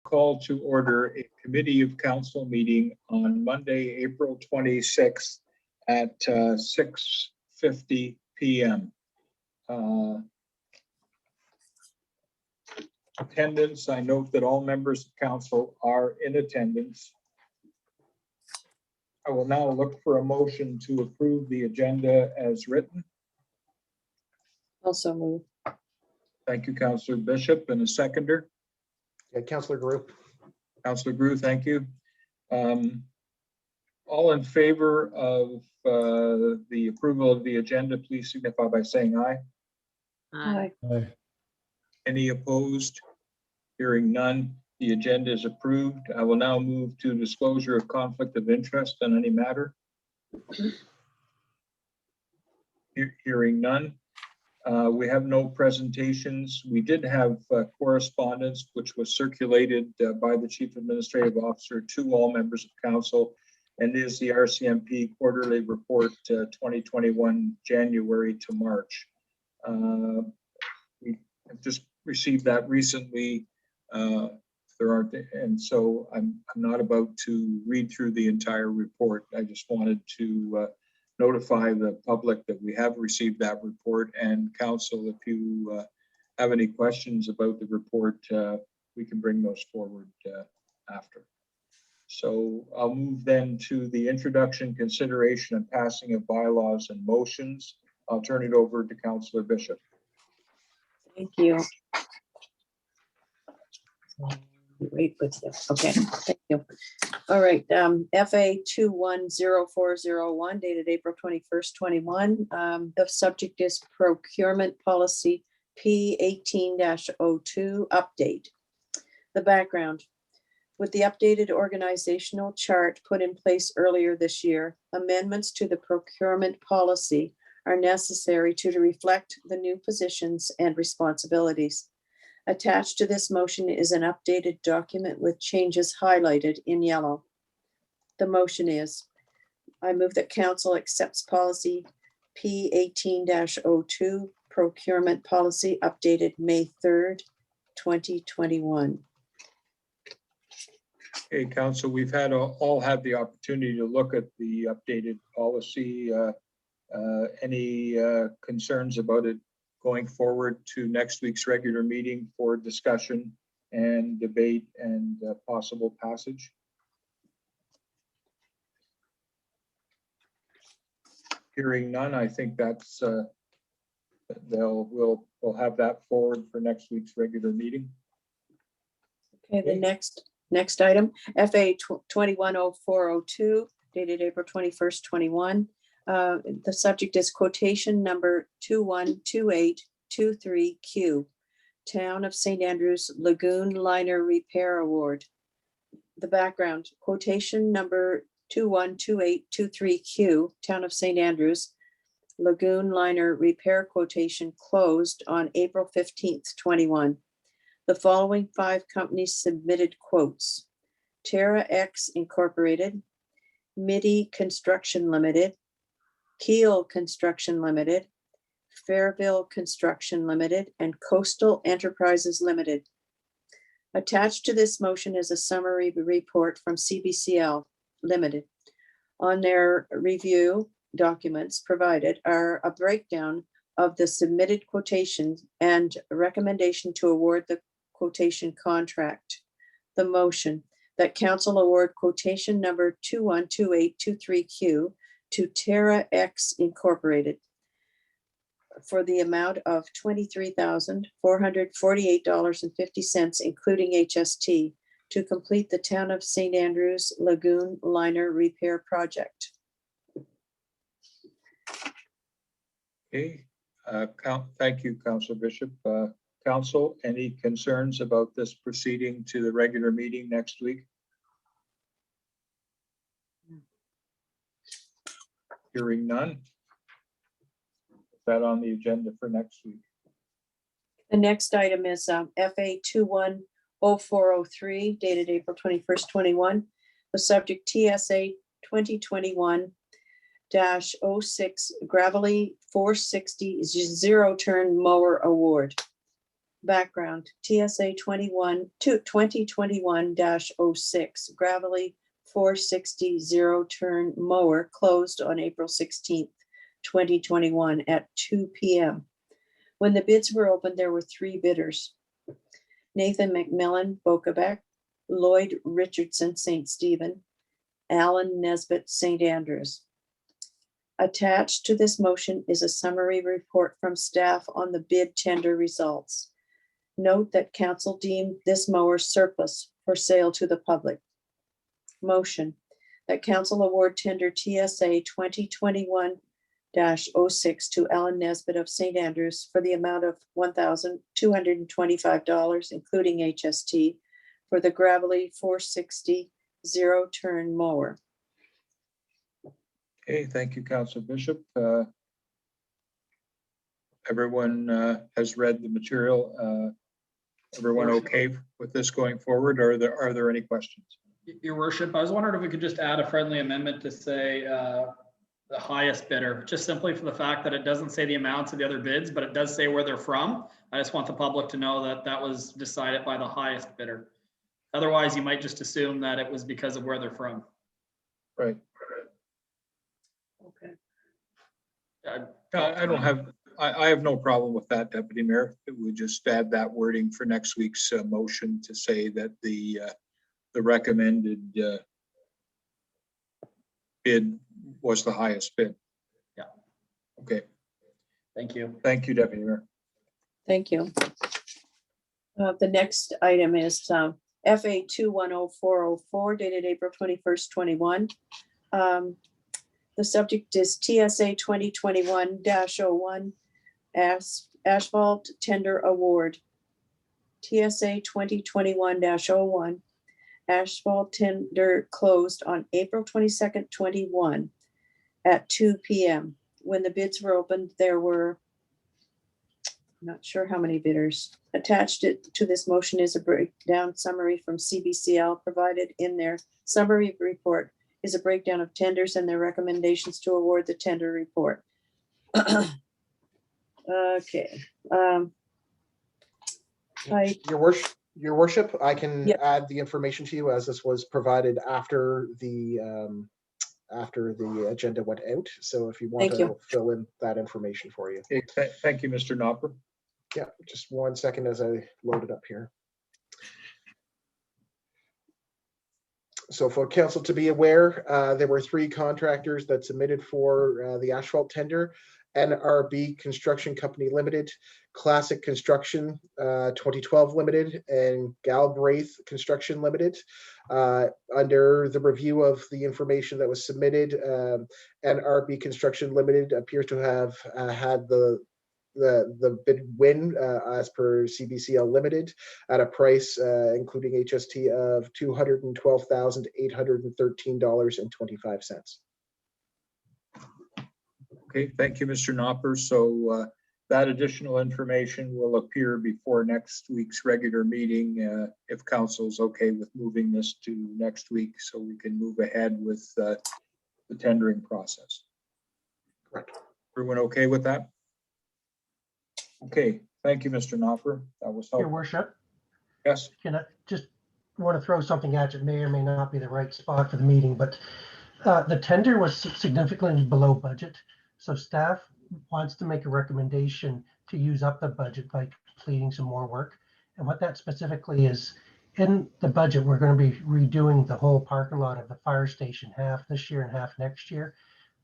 Call to order a committee of council meeting on Monday, April 26th at 6:50 p.m. Attendance, I note that all members of council are in attendance. I will now look for a motion to approve the agenda as written. Also move. Thank you, Councillor Bishop, and a seconder. Yeah, Councillor Grew. Councillor Grew, thank you. All in favor of the approval of the agenda, please signify by saying aye. Aye. Any opposed? Hearing none, the agenda is approved. I will now move to disclosure of conflict of interest on any matter. Hearing none. We have no presentations. We did have correspondence which was circulated by the Chief Administrative Officer to all members of council, and is the RCMP Quarterly Report 2021 January to March. We have just received that recently. And so I'm not about to read through the entire report. I just wanted to notify the public that we have received that report, and council, if you have any questions about the report, we can bring those forward after. So I'll move then to the introduction, consideration, and passing of bylaws and motions. I'll turn it over to Councillor Bishop. Thank you. Wait with you. Okay, thank you. All right, FA 210401 dated April 21st, 21. The subject is procurement policy P18-02 update. The background: with the updated organizational chart put in place earlier this year, amendments to the procurement policy are necessary to reflect the new positions and responsibilities. Attached to this motion is an updated document with changes highlighted in yellow. The motion is, I move that council accepts policy P18-02 procurement policy updated May 3rd, 2021. Okay, council, we've had all had the opportunity to look at the updated policy. Any concerns about it going forward to next week's regular meeting for discussion and debate and possible passage? Hearing none, I think that's we'll have that forward for next week's regular meeting. Okay, the next item, FA 210402 dated April 21st, 21. The subject is quotation number 212823Q, Town of St. Andrews Lagoon Liner Repair Award. The background: quotation number 212823Q, Town of St. Andrews Lagoon Liner Repair quotation closed on April 15th, 21. The following 5 companies submitted quotes: Terra X Incorporated, MIDI Construction Limited, Keel Construction Limited, Fairville Construction Limited, and Coastal Enterprises Limited. Attached to this motion is a summary report from CBCL Limited. On their review documents provided are a breakdown of the submitted quotations and a recommendation to award the quotation contract. The motion that council award quotation number 212823Q to Terra X Incorporated for the amount of $23,448.50, including HST, to complete the Town of St. Andrews Lagoon Liner Repair Project. Okay, thank you, Councillor Bishop. Council, any concerns about this proceeding to the regular meeting next week? Hearing none. Is that on the agenda for next week? The next item is FA 210403 dated April 21st, 21. The subject TSA 2021-06 Gravelly 460 zero turn mower award. Background, TSA 2021-06 gravelly 460 zero-turn mower closed on April 16th, 2021 at 2 p.m. When the bids were opened, there were 3 bidders: Nathan McMillan, Bocabec; Lloyd Richardson, St. Stephen; Alan Nesbitt, St. Andrews. Attached to this motion is a summary report from staff on the bid tender results. Note that council deemed this mower surplus for sale to the public. Motion that council award tender TSA 2021-06 to Alan Nesbitt of St. Andrews for the amount of $1,225, including HST, for the gravelly 460 zero-turn mower. Okay, thank you, Councillor Bishop. Everyone has read the material. Everyone okay with this going forward? Are there any questions? Your worship, I was wondering if we could just add a friendly amendment to say the highest bidder, just simply for the fact that it doesn't say the amounts of the other bids, but it does say where they're from. I just want the public to know that that was decided by the highest bidder. Otherwise, you might just assume that it was because of where they're from. Right. Okay. I have no problem with that, Deputy Mayor. We just add that wording for next week's motion to say that the recommended bid was the highest bid. Yeah. Okay. Thank you. Thank you, Deputy Mayor. Thank you. The next item is FA 210404 dated April 21st, 21. The subject is TSA 2021-01 asphalt tender award. TSA 2021-01 asphalt tender closed on April 22nd, 21 at 2 p.m. When the bids were opened, there were, not sure how many bidders. Attached to this motion is a breakdown summary from CBCL. Provided in their summary report is a breakdown of tenders and their recommendations to award the tender report. Okay. Your worship, I can Yep. add the information to you as this was provided after the agenda went out. So if you want Thank you. to fill in that information for you. Okay, thank you, Mr. Knopper. Yeah, just 1 second as I load it up here. So for council to be aware, there were 3 contractors that submitted for the asphalt tender: NRB Construction Company Limited, Classic Construction 2012 Limited, and Galbraith Construction Limited. Under the review of the information that was submitted, NRB Construction Limited appears to have had the bid win as per CBCL Limited at a price including HST of $212,813.25. Okay, thank you, Mr. Knopper. So that additional information will appear before next week's regular meeting if council's okay with moving this to next week so we can move ahead with the tendering process. Correct. Everyone okay with that? Okay, thank you, Mr. Knopper. That was Your helpful. worship, Yes, can I just want to throw something at you? It may or may not be the right spot for the meeting, but the tender was significantly below budget. So staff wants to make a recommendation to use up the budget by completing some more work. And what that specifically is, in the budget, we're going to be redoing the whole parking lot of the fire station, half this year and half next year.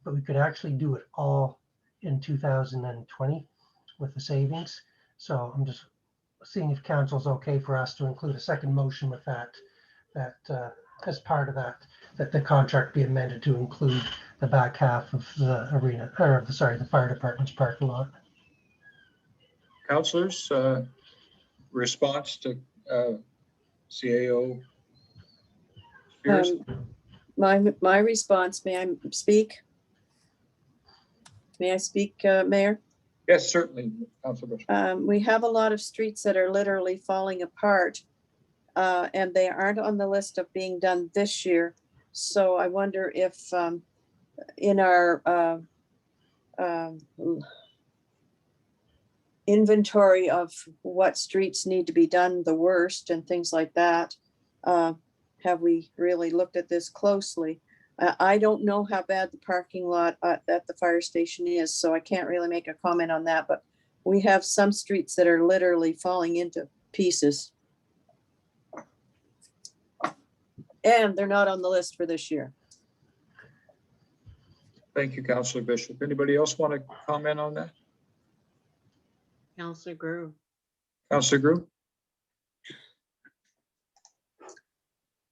But we could actually do it all in 2020 with the savings. So I'm just seeing if council's okay for us to include a second motion with that as part of that the contract be amended to include the back half of the arena, or the fire department's parking lot. councilors, response to CAO Spears? My response, may I speak? May I speak, Mayor? Yes, certainly, Councilor Bishop. We have a lot of streets that are literally falling apart, and they aren't on the list of being done this year. So I wonder if in our inventory of what streets need to be done the worst and things like that. Have we really looked at this closely? I don't know how bad the parking lot at the fire station is, so I can't really make a comment on that, but we have some streets that are literally falling into pieces. And they're not on the list for this year. Thank you, Councillor Bishop. Anybody else want to comment on that? Councillor Groove. Councillor Groom?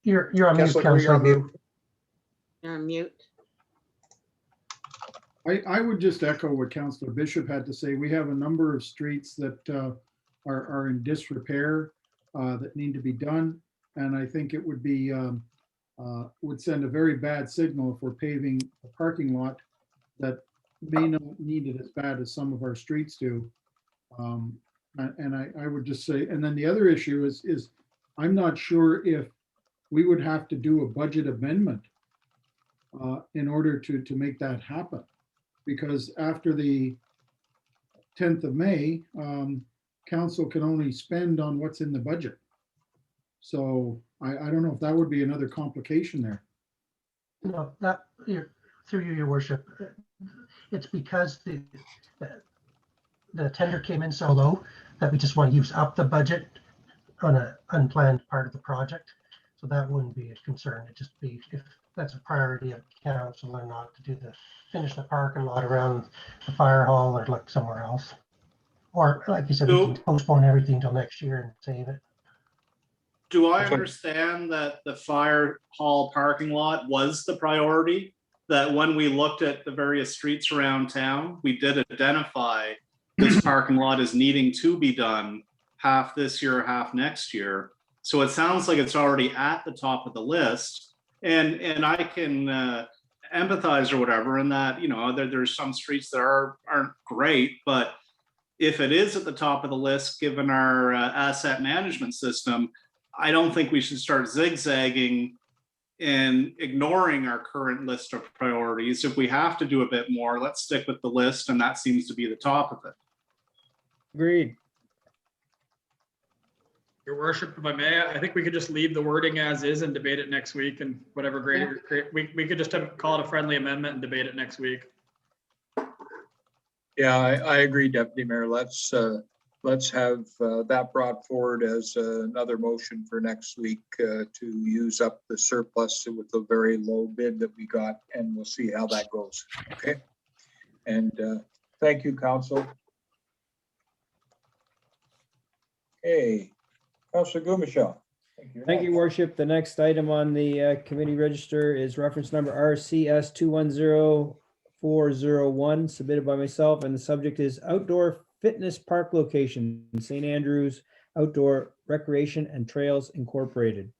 You're on mute, Councillor Groom, you're Councillor on mute. Groove. You're on mute. I would just echo what Councillor Bishop had to say. We have a number of streets that are in disrepair that need to be done. And I think it would be, would send a very bad signal if we're paving a parking lot that may not need it as bad as some of our streets do. And I would just say, and then the other issue is I'm not sure if we would have to do a budget amendment in order to make that happen. Because after the 10th of May, council can only spend on what's in the budget. So I don't know if that would be another complication there. No, that, through you, your worship, it's because the tender came in so low that we just want to use up the budget on an unplanned part of the project. So that wouldn't be a concern. It'd just be if that's a priority of council or not to do finish the parking lot around the fire hall or look somewhere else. Or like you said, we can postpone everything till next year and save it. Do I That's what- understand that the fire hall parking lot was the priority? That when we looked at the various streets around town, we did identify this parking lot as needing to be done half this year, half next year. So it sounds like it's already at the top of the list. And I can empathize or whatever in that, you know, there's some streets that aren't great, but if it is at the top of the list, given our asset management system, I don't think we should start zigzagging and ignoring our current list of priorities. If we have to do a bit more, let's stick with the list, and that seems to be the top of it. Agreed. Your worship, if I may, I think we could just leave the wording as is and debate it next week, and whatever we could just call it a friendly amendment and debate it next week. Yeah, I agree, Deputy Mayor. Let's have that brought forward as another motion for next week to use up the surplus with the very low bid that we got, and we'll see how that goes. Okay. And thank you, Council. Okay, Councilor Gumichel. Thank you, Worship. The next item on the committee register is reference number RCS 210401, submitted by myself, and the subject is outdoor fitness park location, St. Andrews Outdoor Recreation and Trails Incorporated.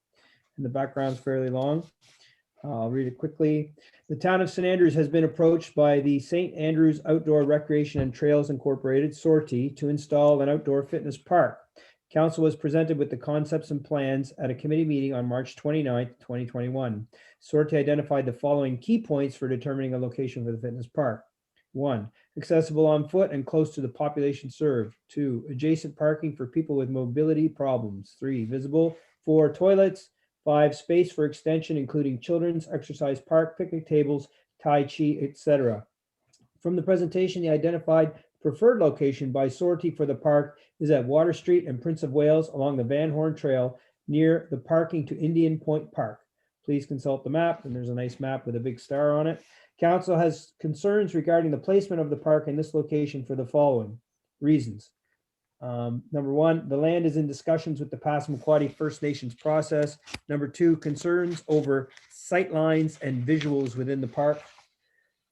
And the background's fairly long. I'll read it quickly. The town of St. Andrews has been approached by the St. Andrews Outdoor Recreation and Trails Incorporated, SORTI, to install an outdoor fitness park. Council was presented with the concepts and plans at a committee meeting on March 29th, 2021. SORTI identified the following key points for determining a location for the fitness park. 1, accessible on foot and close to the population served. 2, adjacent parking for people with mobility problems. 3, visible. 4, toilets. 5, space for extension, including children's exercise park, picnic tables, Tai Chi, etc. From the presentation, the identified preferred location by SORTI for the park is at Water Street and Prince of Wales along the Van Horn Trail near the parking to Indian Point Park. Please consult the map, and there's a nice map with a big star on it. Council has concerns regarding the placement of the park in this location for the following reasons. Number 1, the land is in discussions with the Passamaquoddy First Nations process. Number 2, concerns over sight lines and visuals within the park.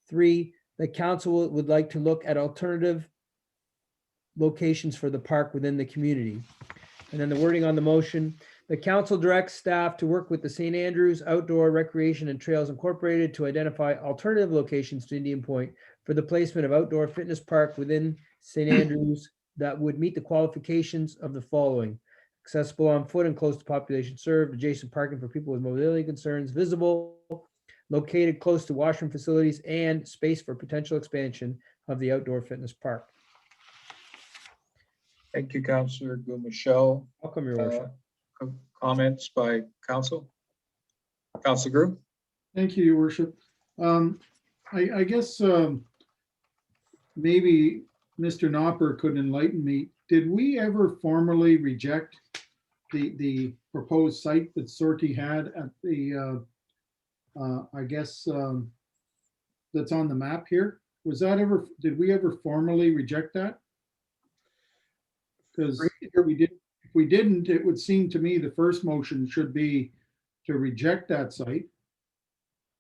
3, the council would like to look at alternative locations for the park within the community. And then the wording on the motion, the council directs staff to work with the St. Andrews Outdoor Recreation and Trails Incorporated to identify alternative locations to Indian Point for the placement of outdoor fitness park within St. Andrews that would meet the qualifications of the following: accessible on foot and close to population served, adjacent parking for people with mobility concerns, visible, located close to washroom facilities, and space for potential expansion of the outdoor fitness park. Thank you, Councillor Michelle. Welcome, Your Worship. Comments by council? Councillor Groom? Thank you, Your Worship. I guess maybe Mr. Nopper could enlighten me. Did we ever formally reject the proposed site that Sortie had at the, I guess, that's on the map here? Was that ever, did we ever formally reject that? Because if we didn't, it would seem to me the first motion should be to reject that site.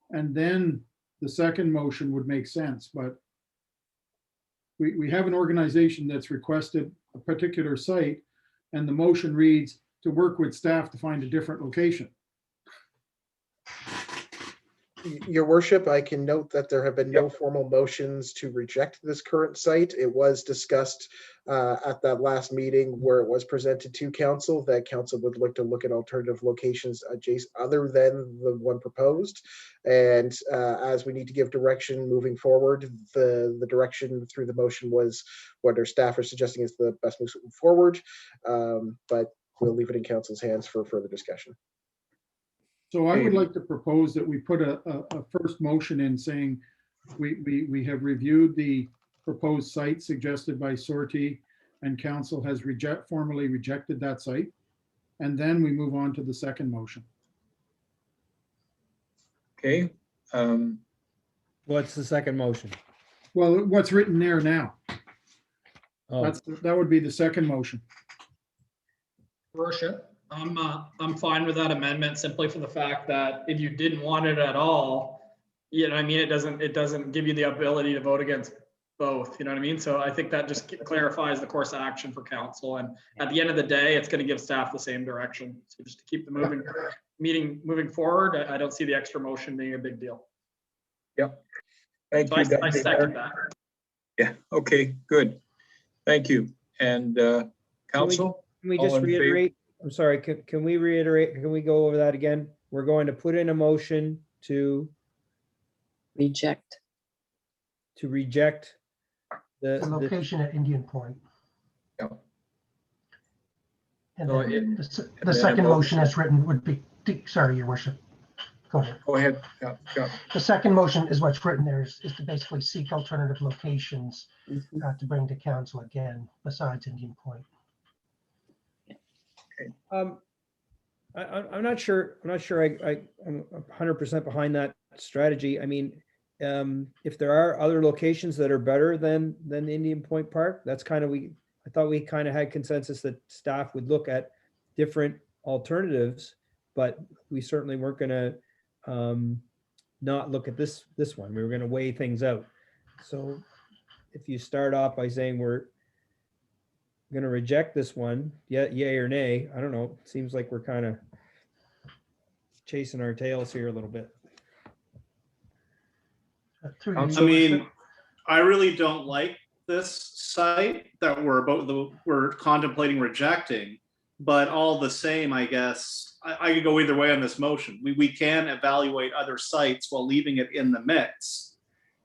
And then the second motion would make sense, but we have an organization that's requested a particular site, and the motion reads to work with staff to find a different location. Your Worship, I can note that there have been no formal motions to reject this current site. It was discussed at that last meeting where it was presented to council that council would look at alternative locations adjacent other than the one proposed. And as we need to give direction moving forward, the direction through the motion was what our staff are suggesting is the best move forward. But we'll leave it in council's hands for further discussion. So I would like to propose that we put a first motion in saying we have reviewed the proposed site suggested by Sortie, and council has formally rejected that site. And then we move on to the second motion. Okay. What's the second motion? Well, what's written there now, Oh, that would be the second motion. Worship, I'm fine with that amendment simply for the fact that if you didn't want it at all, you know what I mean, it doesn't give you the ability to vote against both, you know what I mean? So I think that just clarifies the course of action for council. And at the end of the day, it's going to give staff the same direction. So just to keep the meeting moving forward, I don't see the extra motion being a big deal. Yep. Thank So you. I second that. Yeah, okay, good. Thank you. And council? Can we all just in favor? reiterate? I'm sorry, can we reiterate? Can we go over that again? We're going to put in a motion to Reject. reject The the, location at Indian Point. Yeah. And So then in- the then a second motion motion. as written would be, sorry, Your Worship. Go ahead. Go ahead. Yeah. The second motion is what's written there is to basically seek alternative locations to bring to council again, besides Indian Point. I'm not sure. I'm 100% behind that strategy. I mean, if there are other locations that are better than Indian Point Park, that's kind of I thought we kind of had consensus that staff would look at different alternatives, but we certainly weren't going to not look at this one. We were going to weigh things out. So if you start off by saying we're going to reject this one, yay or nay, I don't know. It seems like we're kind of chasing our tails here a little bit. Through I'm you, I Your mean, Worship. I really don't like this site that we're contemplating rejecting, but all the same, I guess, I could go either way on this motion. We can evaluate other sites while leaving it in the mix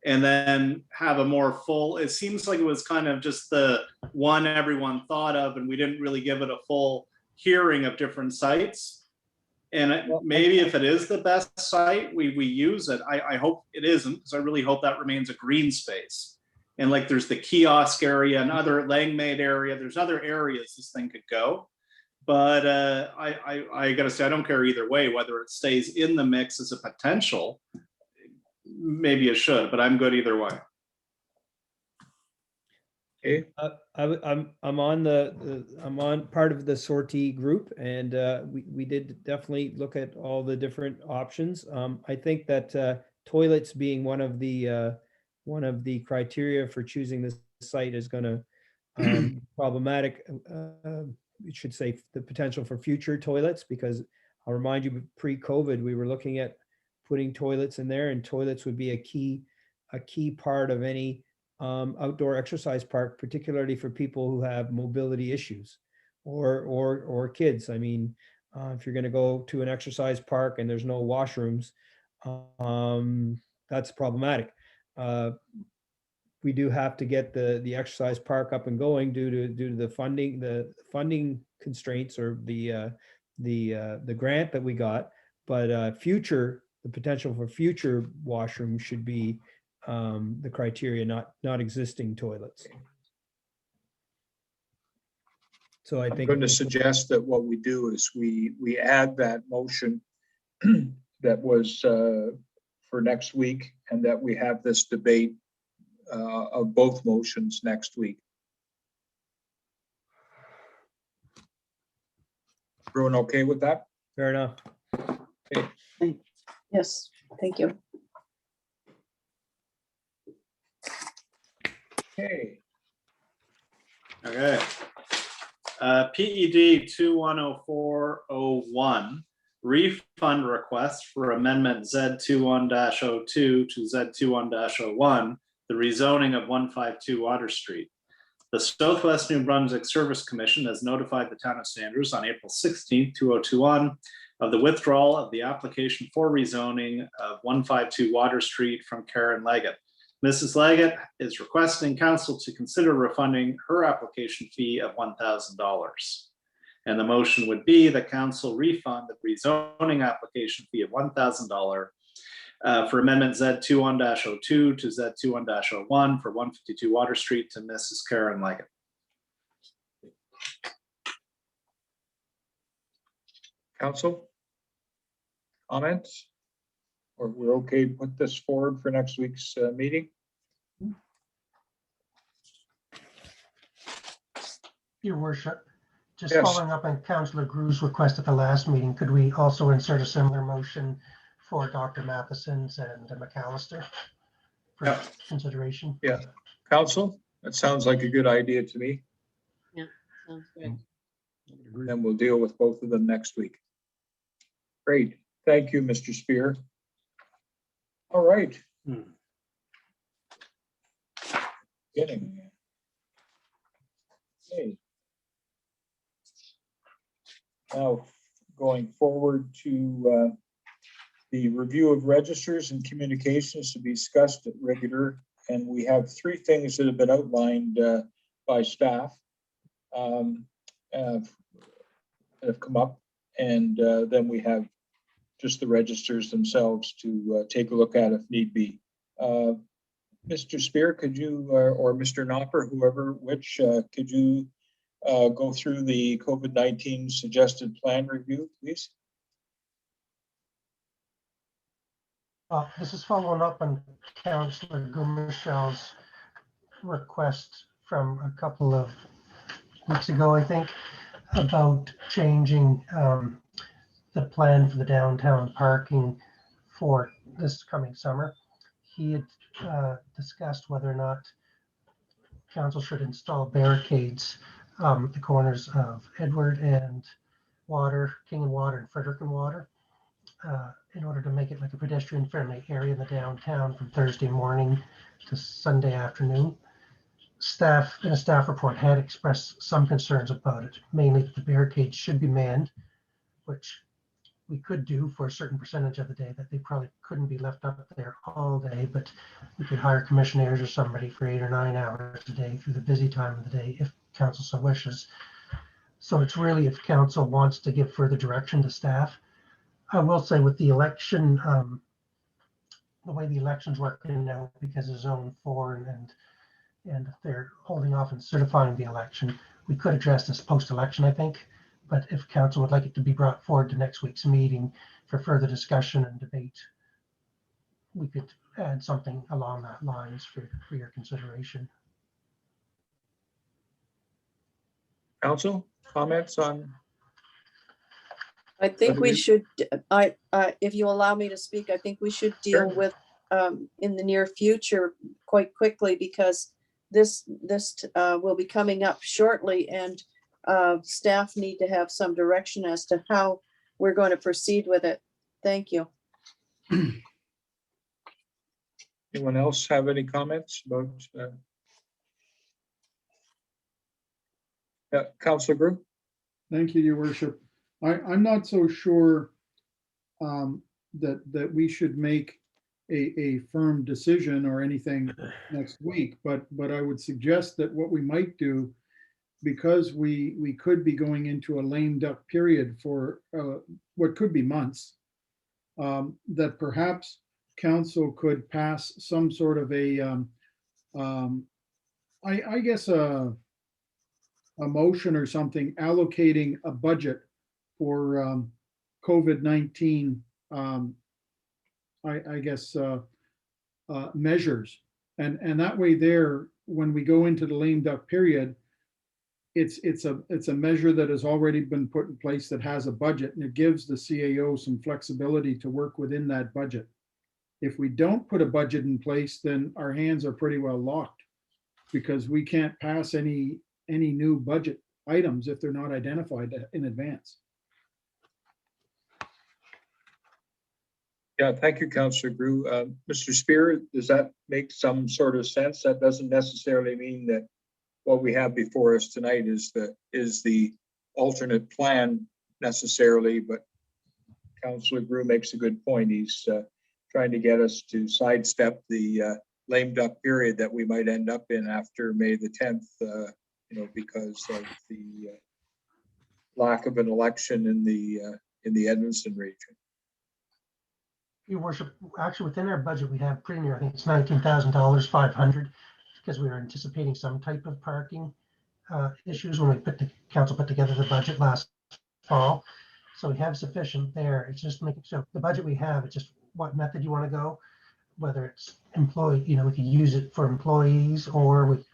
and then have a more full, it seems like it was kind of just the one everyone thought of, and we didn't really give it a full hearing of different sites. And maybe if it is the best site, we use it. I hope it isn't, because I really hope that remains a green space. And like there's the kiosk area and other Langmaid area, there's other areas this thing could go. But I gotta say, I don't care either way, whether it stays in the mix as a potential. Maybe it should, but I'm good either way. Okay. I'm on part of the sortie group, and we did definitely look at all the different options. I think that toilets being one of the criteria for choosing this site is going to problematic. You should say the potential for future toilets, because I'll remind you, pre-COVID, we were looking at putting toilets in there, and toilets would be a key part of any outdoor exercise park, particularly for people who have mobility issues or kids. I mean, if you're going to go to an exercise park and there's no washrooms, that's problematic. we do have to get the exercise park up and going due to the funding constraints or the grant that we got. But the potential for future washrooms should be the criteria, not existing toilets. So I I'm think going to suggest that what we do is we add that motion that was for next week, and that we have this debate of both motions next week. Everyone okay with that? fair enough. Yes, thank you. Okay. Okay. PED 210401, refund request for amendment Z21-02 to Z21-01, the rezoning of 152 Water Street. The Southwest New Brunswick Service Commission has notified the town of Sanders on April 16, 2021 of the withdrawal of the application for rezoning of 152 Water Street from Karen Leggett. Mrs. Leggett is requesting council to consider refunding her application fee of $1,000. And the motion would be that council refund the rezoning application fee of $1,000 for amendment Z21-02 to Z21-01 for 152 Water Street to Mrs. Karen Leggett. Council? Comments? Or we're okay to put this forward for next week's meeting? Your worship, just Yes. following up on Councillor Grew's request at the last meeting, could we also insert a similar motion for Dr. Matheson's and McAllister for Yeah. consideration? Yeah. Council, that sounds like a good idea to me. Sounds good. Then we'll deal with both of them next week. Great. Thank you, Mr. Spear. All right. Getting. Okay. Now, going forward to the review of registers and communications to be discussed at regular. And we have three things that have been outlined by staff that have come up. And then we have just the registers themselves to take a look at if need be. Mr. Spear, could you, or Mr. Knopper, whoever, could you go through the COVID-19 suggested plan review, please? This is following up on Councillor Gumachel's request from a couple of weeks ago, I think, about changing the plan for the downtown parking for this coming summer. He had discussed whether or not council should install barricades at the corners of Edward and Water, King and Water, and Frederick and Water, in order to make it like a pedestrian-friendly area in the downtown from Thursday morning to Sunday afternoon. Staff, in a staff report, had expressed some concerns about it, mainly that the barricades should be manned, which we could do for a certain percentage of the day, that they probably couldn't be left up there all day, but we could hire commissioners or somebody for 8 or 9 hours a day through the busy time of the day if council so wishes. So it's really if council wants to give further direction to staff. I will say with the election, the way the elections work now, because of Zone 4 and if they're holding off and certifying the election, we could address this post-election, I think. But if council would like it to be brought forward to next week's meeting for further discussion and debate, we could add something along that lines for your consideration. Council, comments on? I think Whether we we- should, if you allow me to speak, I think we should deal Sure. with in the near future quite quickly, because this will be coming up shortly, and staff need to have some direction as to how we're going to proceed with it. Thank you. Anyone else have any comments about? Councilor Group? Thank you, Your Worship. I'm not so sure that we should make a firm decision or anything next week, but I would suggest that what we might do, because we could be going into a lame duck period for what could be months, that perhaps council could pass some sort of a, I guess, a motion or something allocating a budget for COVID-19, I guess, measures. And that way there, when we go into the lame duck period, it's a measure that has already been put in place that has a budget, and it gives the CAO some flexibility to work within that budget. If we don't put a budget in place, then our hands are pretty well locked, because we can't pass any new budget items if they're not identified in advance. Yeah, thank you, Councillor Grew. Mr. Spear, does that make some sort of sense? That doesn't necessarily mean that what we have before us tonight is the alternate plan necessarily, but Councillor Grew makes a good point. He's trying to get us to sidestep the lame duck period that we might end up in after May the 10th, because of the lack of an election in the Edmonton region. Your worship, actually within our budget, we have pretty near, I think it's $19,000, 500, because we were anticipating some type of parking issues when council put together the budget last fall. So we have sufficient there. It's just making, so the budget we have, it's just what method you want to go, whether it's employee, we could use it for employees or with,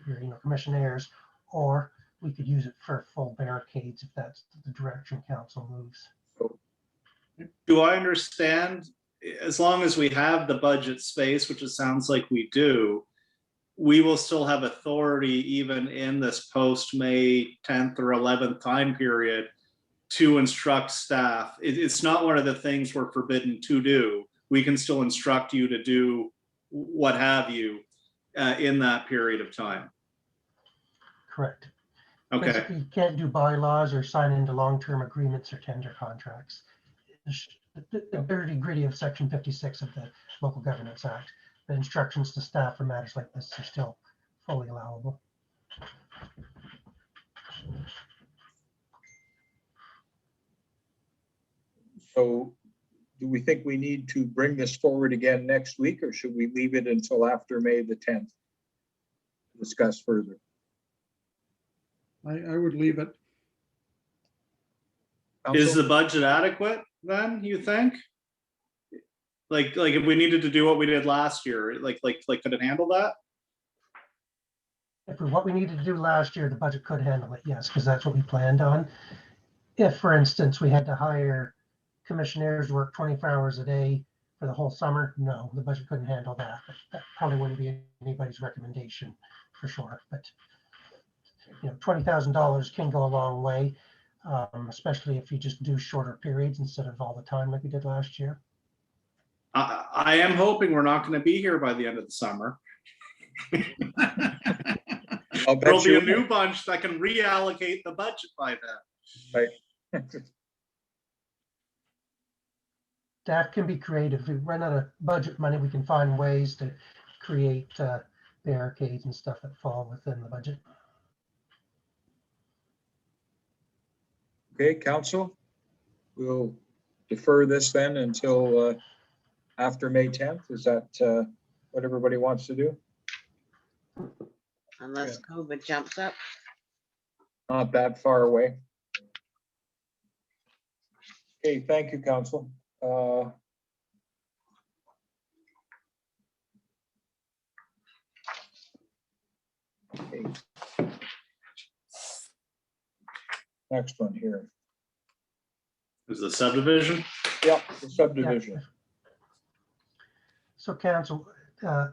commissionaires, or we could use it for full barricades if that's the direction council moves. Do I understand, as long as we have the budget space, which it sounds like we do, we will still have authority even in this post-May 10th or 11th time period to instruct staff. It's not one of the things we're forbidden to do. We can still instruct you to do what have you in that period of time. Correct. Okay. Basically, you can't do bylaws or sign into long-term agreements or tender contracts. The dirty gritty of Section 56 of the Local Governance Act. The instructions to staff for matters like this are still fully allowable. So do we think we need to bring this forward again next week, or should we leave it until after May the 10th to discuss further? I would leave it. Is Council? the budget adequate then, you think? Like if we needed to do what we did last year, like could it handle that? If what we needed to do last year, the budget could handle it, yes, because that's what we planned on. If, for instance, we had to hire commissioners to work 24 hours a day for the whole summer, no, the budget couldn't handle that. That probably wouldn't be anybody's recommendation for sure. But $20,000 can go a long way, especially if you just do shorter periods instead of all the time like we did last year. I am hoping we're not going to be here by the end of the summer. I'll bet There'll be you a new bunch that can reallocate the budget by then. Right. Staff can be creative. If we run out of budget money, we can find ways to create barricades and stuff that fall within the budget. Okay, council, we'll defer this then until after May 10th. Is that what everybody wants to do? Unless COVID jumps up. Not that far away. Okay, thank you, council. Okay. Next one here. Is the subdivision? Yep, the subdivision. So council,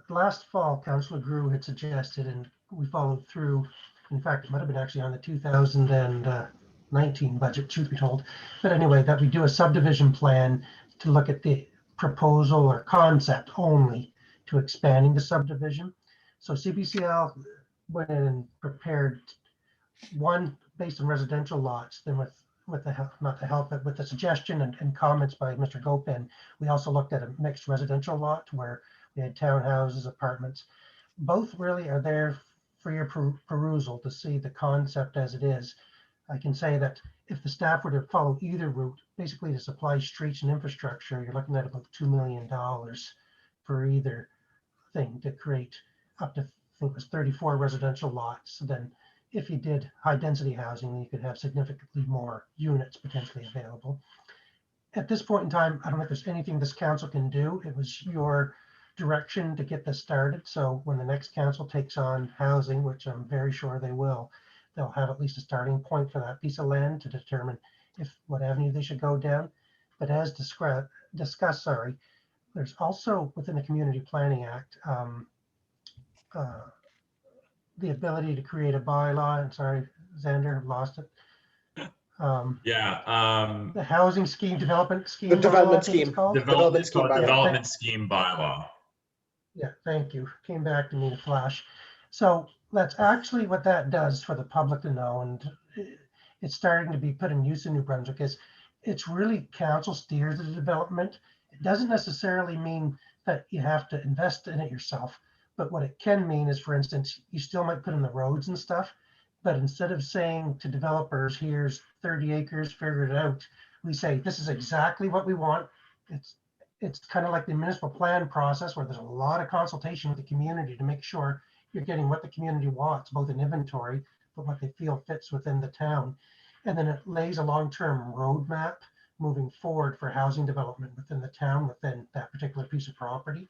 last fall, Councilor Grew had suggested, and we followed through. In fact, it might have been actually on the 2019 budget, truth be told. But anyway, that we do a subdivision plan to look at the proposal or concept only to expanding the subdivision. So CBCL went in and prepared one based on residential lots, then with with the help, not the help, but with the suggestion and comments by Mr. Gopin, we also looked at a mixed residential lot where we had townhouses, apartments. Both really are there for your perusal to see the concept as it is. I can say that if the staff were to follow either route, basically to supply streets and infrastructure, you're looking at about $2 million for either thing to create up to, I think it was 34 residential lots. Then if you did high density housing, you could have significantly more units potentially available. At this point in time, I don't think there's anything this council can do. It was your direction to get this started. So when the next council takes on housing, which I'm very sure they will, they'll have at least a starting point for that piece of land to determine if what avenue they should go down. But as discussed, sorry, there's also within the Community Planning Act, the ability to create a bylaw. I'm sorry, Xander, I've lost it. The housing scheme, development scheme. The development bylaw, I think it's scheme. called. Development scheme bylaw. Development scheme bylaw. Yeah, thank you. Came back to me in a flash. So that's actually what that does for the public to know. And it's starting to be put in use in New Brunswick. It's really council steers the development. It doesn't necessarily mean that you have to invest in it yourself. But what it can mean is, for instance, you still might put in the roads and stuff. But instead of saying to developers, here's 30 acres, figure it out, we say, this is exactly what we want. It's kind of like the municipal plan process where there's a lot of consultation with the community to make sure you're getting what the community wants, both in inventory, but what they feel fits within the town. And then it lays a long-term roadmap moving forward for housing development within the town, within that particular piece of property.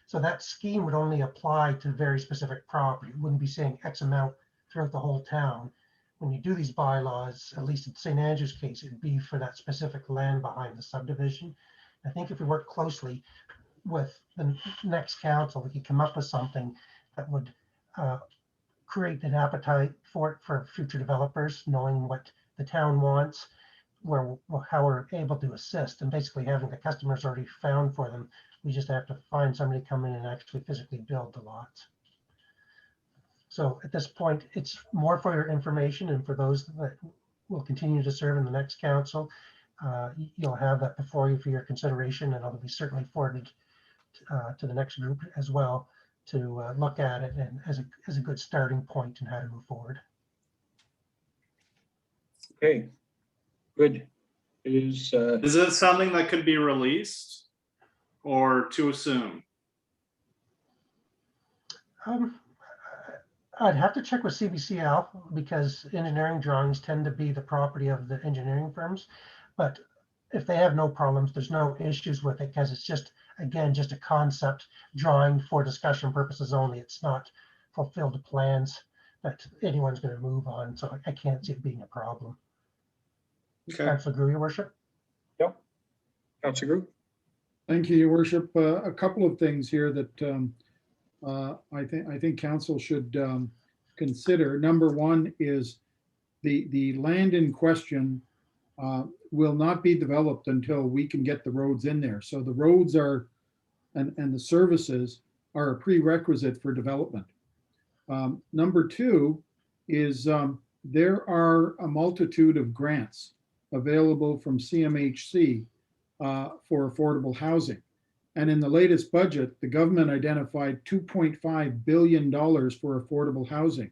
So that scheme would only apply to very specific property. It wouldn't be saying X amount throughout the whole town. When you do these bylaws, at least in St. Andrew's case, it'd be for that specific land behind the subdivision. I think if we work closely with the next council, we could come up with something that would create an appetite for it for future developers, knowing what the town wants, how we're able to assist, and basically having the customers already found for them. We just have to find somebody to come in and actually physically build the lots. So at this point, it's more for your information and for those that will continue to serve in the next council. You'll have that before you for your consideration, and it'll be certainly forwarded to the next group as well to look at it and as a good starting point in how to move forward. Okay, good. Is it something that could be released or too soon? I'd have to check with CBCL because engineering drawings tend to be the property of the engineering firms. But if they have no problems, there's no issues with it because it's just, again, just a concept drawing for discussion purposes only. It's not fulfilled plans that anyone's going to move on. So I can't see it being a problem. Okay. Councilor Grew, your worship. Yep. Councilor Grew. Thank you, Your Worship. A couple of things here that I think council should consider. Number one is the land in question will not be developed until we can get the roads in there. So the roads are and the services are a prerequisite for development. Number two is there are a multitude of grants available from CMHC for affordable housing. And in the latest budget, the government identified $2.5 billion for affordable housing.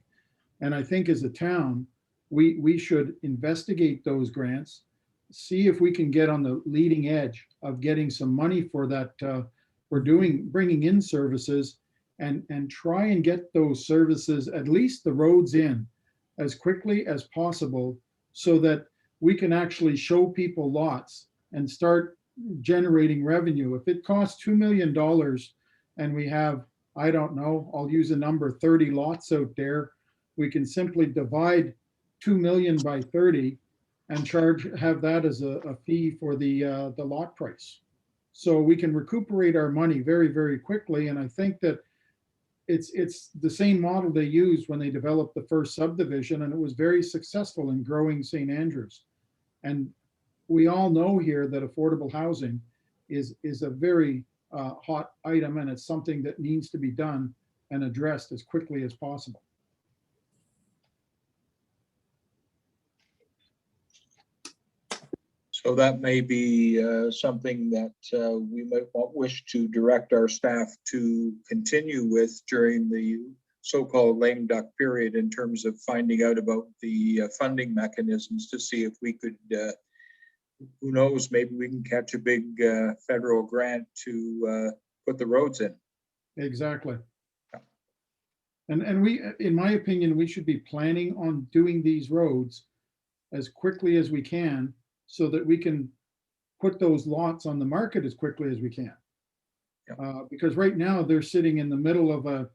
And I think as a town, we should investigate those grants, see if we can get on the leading edge of getting some money for that, bringing in services and try and get those services, at least the roads in, as quickly as possible so that we can actually show people lots and start generating revenue. If it costs $2 million and we have, I don't know, I'll use a number, 30 lots out there, we can simply divide 2 million by 30 and have that as a fee for the lot price. So we can recuperate our money very, very quickly. And I think that it's the same model they used when they developed the first subdivision, and it was very successful in growing St. Andrews. And we all know here that affordable housing is a very hot item, and it's something that needs to be done and addressed as quickly as possible. So that may be something that we might wish to direct our staff to continue with during the so-called lame duck period in terms of finding out about the funding mechanisms to see if we could, who knows, maybe we can catch a big federal grant to put the roads in. Exactly. And we, in my opinion, we should be planning on doing these roads as quickly as we can so that we can put those lots on the market as quickly as we can. Because right now they're sitting in the middle of a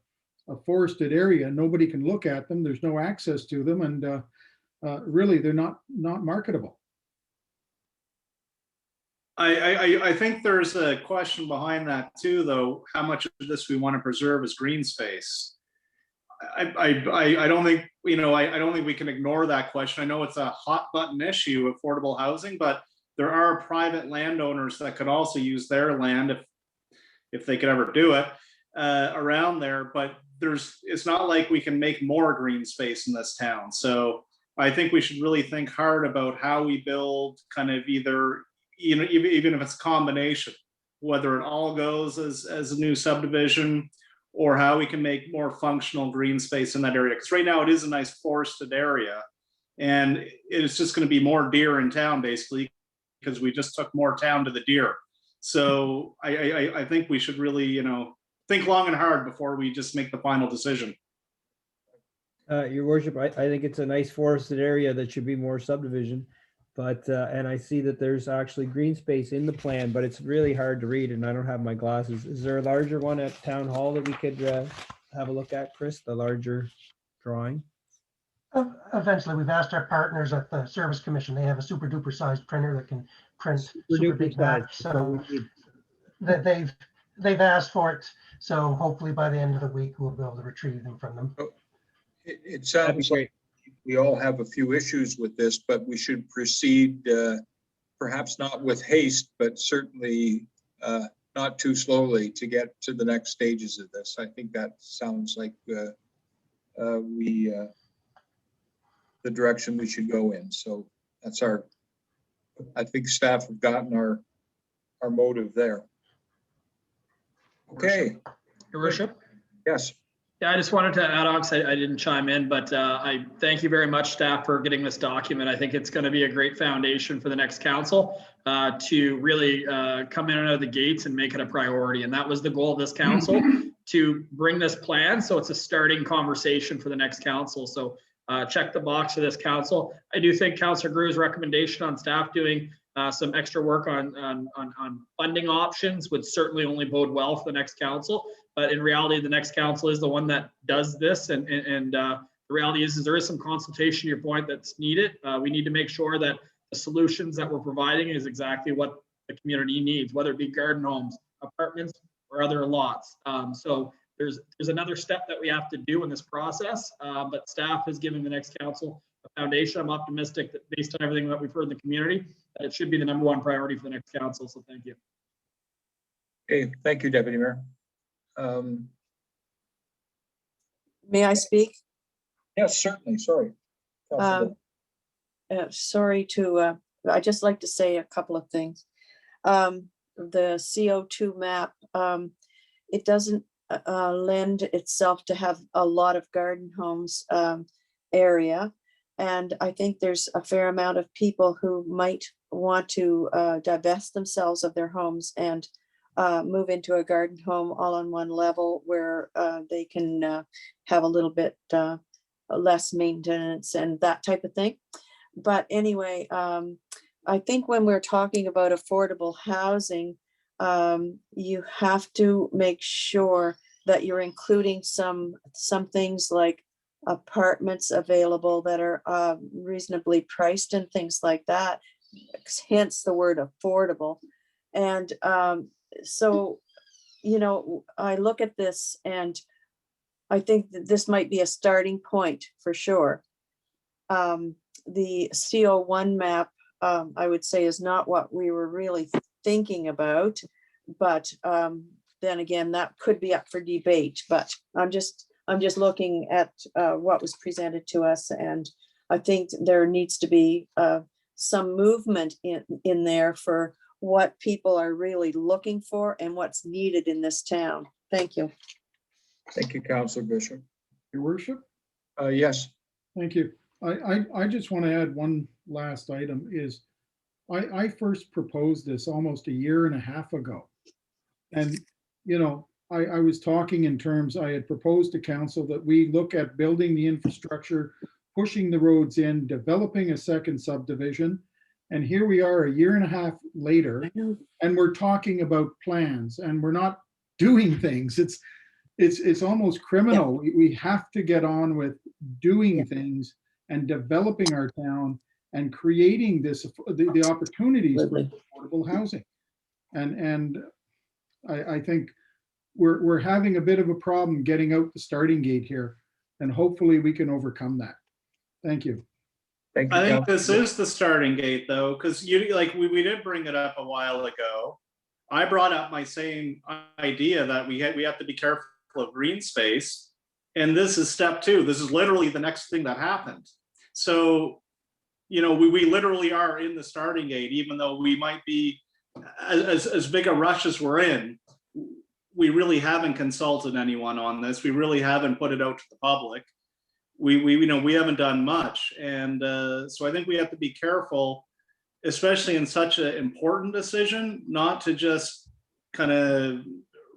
forested area. Nobody can look at them. There's no access to them, and really they're not marketable. I think there's a question behind that too, though. How much of this we want to preserve as green space? I don't think, I don't think we can ignore that question. I know it's a hot button issue, affordable housing, but there are private landowners that could also use their land if they could ever do it around there. But it's not like we can make more green space in this town. So I think we should really think hard about how we build kind of either, even if it's a combination, whether it all goes as a new subdivision or how we can make more functional green space in that area. Because right now it is a nice forested area, and it's just going to be more deer in town basically, because we just took more town to the deer. So I think we should really, think long and hard before we just make the final decision. Your worship, I think it's a nice forested area that should be more subdivision. But, and I see that there's actually green space in the plan, but it's really hard to read and I don't have my glasses. Is there a larger one at Town Hall that we could have a look at, Chris, the larger drawing? Eventually, we've asked our partners at the Service Commission. They have a super duper sized printer that can print super big maps. So that they've asked for it. So hopefully by the end of the week, we'll be able to retrieve them from them. It sounds like we all have a few issues with this, but we should proceed perhaps not with haste, but certainly not too slowly to get to the next stages of this. I think that sounds like the direction we should go in. So that's I think staff have gotten our motive there. Okay. Your worship? Yes. Yeah, I just wanted to add on, because I didn't chime in, but I thank you very much, staff, for getting this document. I think it's going to be a great foundation for the next council to really come in and out of the gates and make it a priority. And that was the goal of this council, to bring this plan. So it's a starting conversation for the next council. So check the box for this council. I do think Councillor Grew's recommendation on staff doing some extra work on funding options would certainly only bode well for the next council. But in reality, the next council is the one that does this. And the reality is there is some consultation, to your point, that's needed. We need to make sure that the solutions that we're providing is exactly what the community needs, whether it be garden homes, apartments, or other lots. So there's another step that we have to do in this process, but staff is giving the next council a foundation. I'm optimistic that based on everything that we've heard in the community, that it should be the #1 priority for the next council. So thank you. Okay, thank you, Deputy Mayor. May I speak? Yes, certainly. Sorry. Sorry to, I'd just like to say a couple of things. The CO2 map, it doesn't lend itself to have a lot of garden homes area. And I think there's a fair amount of people who might want to divest themselves of their homes and move into a garden home all on one level where they can have a little bit less maintenance and that type of thing. But anyway, I think when we're talking about affordable housing, you have to make sure that you're including some things like apartments available that are reasonably priced and things like that, hence the word affordable. And so, I look at this and I think that this might be a starting point for sure. The CO1 map, I would say, is not what we were really thinking about, but then again, that could be up for debate. But I'm just looking at what was presented to us, and I think there needs to be some movement in there for what people are really looking for and what's needed in this town. Thank you. Thank you, Councillor Bishop. Your worship? Yes, Thank you. I just want to add one last item is I first proposed this almost a year and a half ago. And, you know, I was talking in terms, I had proposed to council that we look at building the infrastructure, pushing the roads in, developing a second subdivision. And here we are a year and a half later, and we're talking about plans and we're not doing things. It's almost criminal. We have to get on with doing things and developing our town and creating the opportunities for affordable housing. And I think we're having a bit of a problem getting out the starting gate here, and hopefully we can overcome that. Thank you. thank you. I think this Councillor. is the starting gate though, because we did bring it up a while ago. I brought up my same idea that we have to be careful of green space. And this is step two. This is literally the next thing that happened. So, you know, we literally are in the starting gate, even though we might be as big a rush as we're in. We really haven't consulted anyone on this. We really haven't put it out to the public. We haven't done much. And so I think we have to be careful, especially in such an important decision, not to just kind of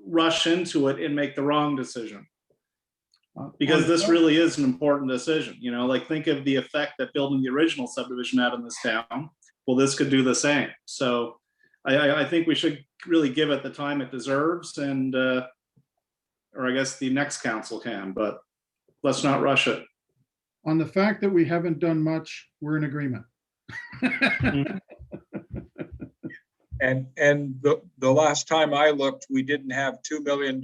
rush into it and make the wrong decision. Because this really is an important decision. You know, like think of the effect that building the original subdivision had in this town. Well, this could do the same. So I think we should really give it the time it deserves, and or I guess the next council can, but let's not rush it. On the fact that we haven't done much, we're in agreement. And the last time I looked, we didn't have $2 million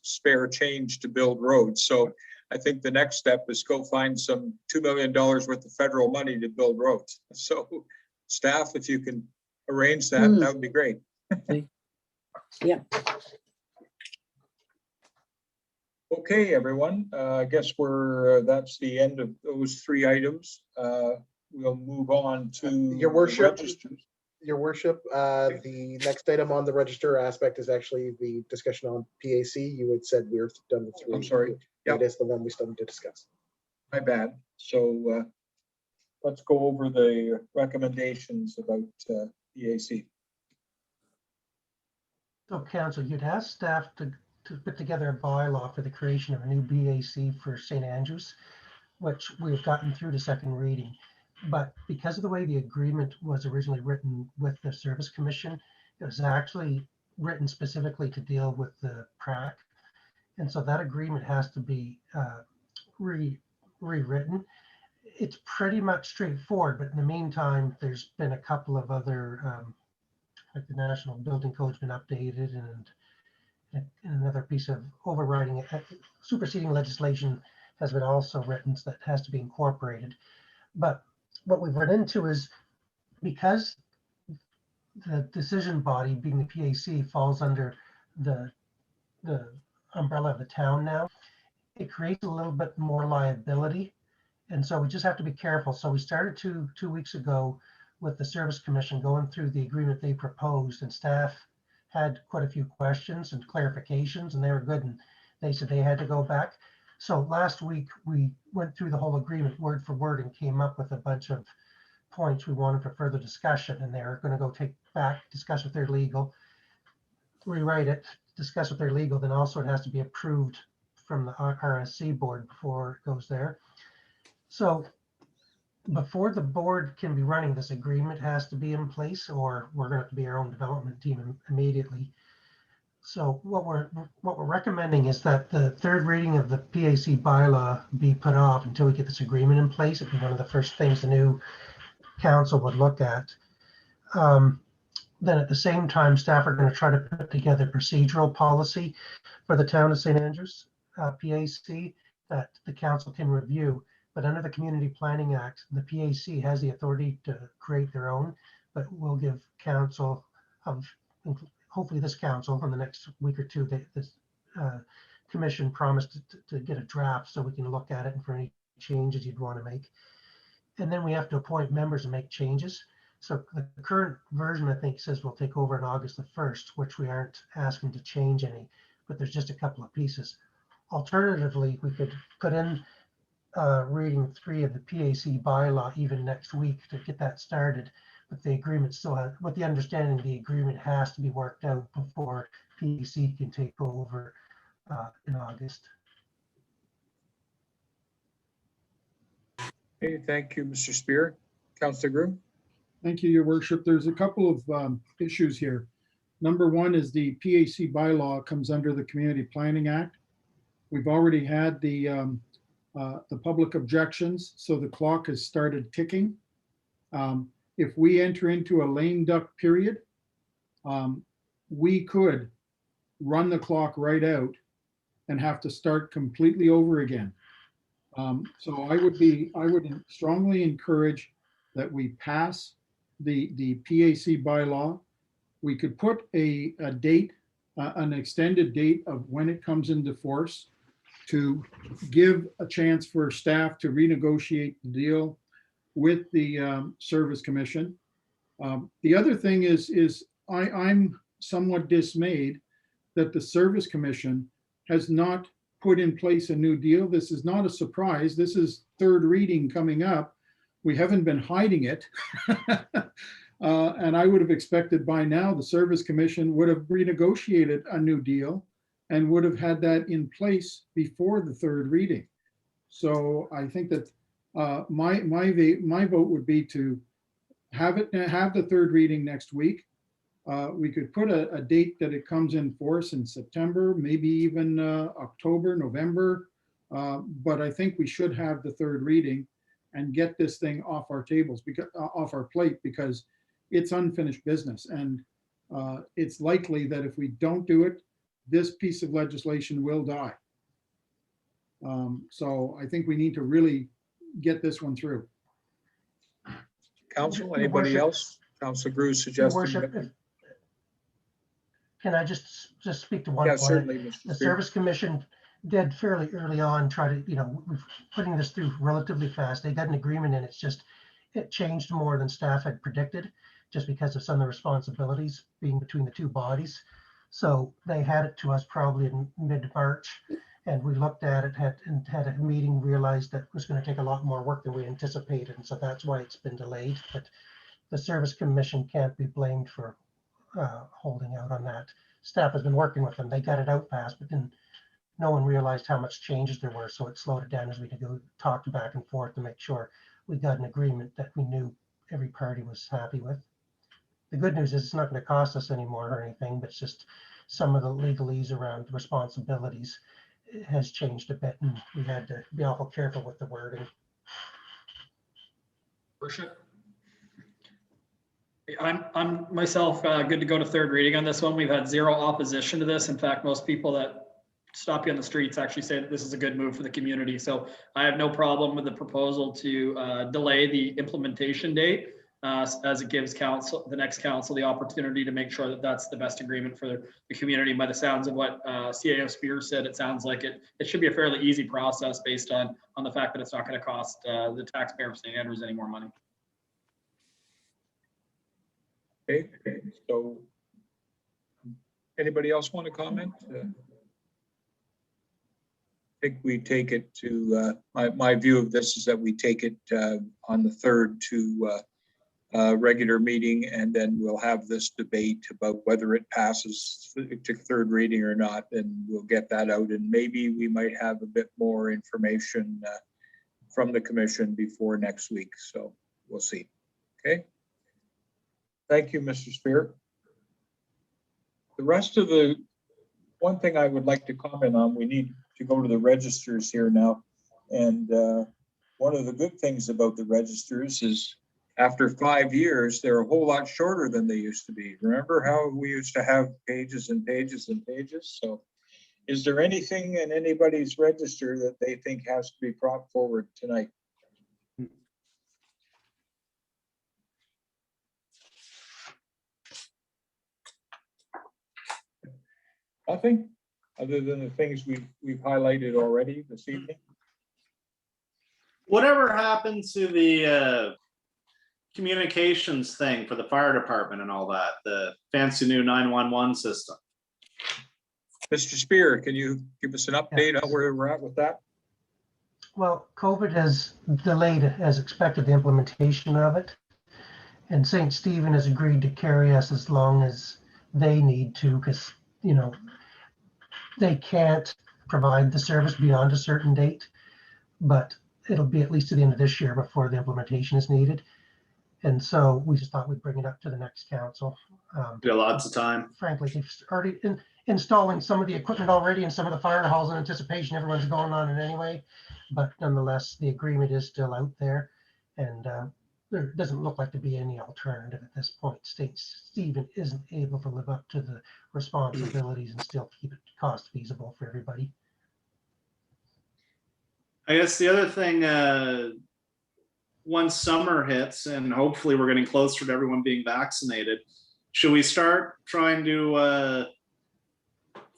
spare change to build roads. So I think the next step is go find some $2 million worth of federal money to build roads. So staff, if you can arrange that, that would be great. Yeah. Okay, everyone, I guess that's the end of those three items. We'll move on to Your worship. the registers. Your worship, the next item on the register aspect is actually the discussion on PAC. You had said we're done with three. I'm sorry. It is the one we still need to discuss. My bad. So let's go over the recommendations about PAC. So council, you'd ask staff to put together a bylaw for the creation of a new BAC for St. Andrews, which we've gotten through to second reading. But because of the way the agreement was originally written with the Service Commission, it was actually written specifically to deal with the PRAC. And so that agreement has to be rewritten. It's pretty much straightforward, but in the meantime, there's been a couple of other, like the National Building Code's been updated, and another piece of overriding, superseding legislation has been also written that has to be incorporated. But what we've run into is because the decision body, being the PAC, falls under the umbrella of the town now, it creates a little bit more liability. And so we just have to be careful. So we started two weeks ago with the Service Commission going through the agreement they proposed, and staff had quite a few questions and clarifications, and they were good. And they said they had to go back. So last week we went through the whole agreement word for word and came up with a bunch of points we wanted for further discussion. And they're going to go take back, discuss with their legal, rewrite it, discuss with their legal. Then also it has to be approved from the RSC board before it goes there. So before the board can be running, this agreement has to be in place, or we're going to have to be our own development team immediately. So what we're recommending is that the third reading of the PAC bylaw be put off until we get this agreement in place. It'd be one of the first things the new council would look at. Then at the same time, staff are going to try to put together procedural policy for the town of St. Andrews, PAC, that the council can review. But under the Community Planning Act, the PAC has the authority to create their own, but we'll give council hopefully this council in the next week or two, this commission promised to get a draft so we can look at it and for any changes you'd want to make. And then we have to appoint members and make changes. So the current version, I think, says we'll take over on August the 1st, which we aren't asking to change any, but there's just a couple of pieces. Alternatively, we could put in reading 3 of the PAC bylaw even next week to get that started. But the agreement still has, with the understanding the agreement has to be worked out before PAC can take over in August. Okay, thank you, Mr. Spear. Councillor Groom? Thank you, Your Worship. There's a couple of issues here. Number one is the PAC bylaw comes under the Community Planning Act. We've already had the public objections, so the clock has started ticking. If we enter into a lame duck period, we could run the clock right out and have to start completely over again. So I would strongly encourage that we pass the PAC bylaw. We could put a date, an extended date of when it comes into force to give a chance for staff to renegotiate the deal with the Service Commission. The other thing is I'm somewhat dismayed that the Service Commission has not put in place a new deal. This is not a surprise. This is third reading coming up. We haven't been hiding it. And I would have expected by now the Service Commission would have renegotiated a new deal and would have had that in place before the third reading. So I think that my vote would be to have the third reading next week. We could put a date that it comes in force in September, maybe even October, November. But I think we should have the third reading and get this thing off our tables, because off our plate, because it's unfinished business. And it's likely that if we don't do it, this piece of legislation will die. So I think we need to really get this one through. Council, anybody else? Councillor Groom Your suggesting. Worship, that- can I just speak to one Yeah, point? certainly, Mr. The Spear. Service Commission did fairly early on try to, we're putting this through relatively fast. They got an agreement and it changed more than staff had predicted, just because of some of the responsibilities being between the two bodies. So they had it to us probably in mid-March, and we looked at it, had a meeting, realized that it was going to take a lot more work than we anticipated. And so that's why it's been delayed. But the Service Commission can't be blamed for holding out on that. Staff has been working with them. They got it out fast, but then no one realized how much changes there were. So it slowed it down as we talked back and forth to make sure we got an agreement that we knew every party was happy with. The good news is it's not going to cost us any more or anything, but it's just some of the legalese around responsibilities has changed a bit, and we had to be awful careful with the wording. Worship. I'm myself good to go to third reading on this one. We've had zero opposition to this. In fact, most people that stop you on the streets actually say that this is a good move for the community. So I have no problem with the proposal to delay the implementation date as it gives the next council the opportunity to make sure that that's the best agreement for the community. By the sounds of what CAO Spear said, it sounds like it should be a fairly easy process based on the fact that it's not going to cost the taxpayer of St. Andrews any more money. Okay, so anybody else want to comment? I think we take it to, my view of this is that we take it on the 3rd to regular meeting, and then we'll have this debate about whether it passes to third reading or not, and we'll get that out, and maybe we might have a bit more information from the commission before next week, so we'll see. Okay. Thank you, Mr. Spear. The rest of one thing I would like to comment on, we need to go to the registers here now. And one of the good things about the registers is after 5 years, they're a whole lot shorter than they used to be. Remember how we used to have pages and pages and pages? So is there anything in anybody's register that they think has to be brought forward tonight? Nothing other than the things we've highlighted already this evening. Whatever happened to the communications thing for the fire department and all that, the fancy new 911 system? Mr. Spear, can you give us an update on where we're at with that? Well, COVID has delayed, as expected, the implementation of it. And St. Stephen has agreed to carry us as long as they need to, because, you know, they can't provide the service beyond a certain date, but it'll be at least to the end of this year before the implementation is needed. And so we just thought we'd bring it up to the next council. Got lots of time. Frankly, they've already installing some of the equipment already in some of the fire halls in anticipation everyone's going on it anyway. But nonetheless, the agreement is still out there, and there doesn't look like to be any alternative at this point. St. Stephen isn't able to live up to the responsibilities and still keep it cost feasible for everybody. I guess the other thing, once summer hits and hopefully we're getting closer to everyone being vaccinated, should we start trying to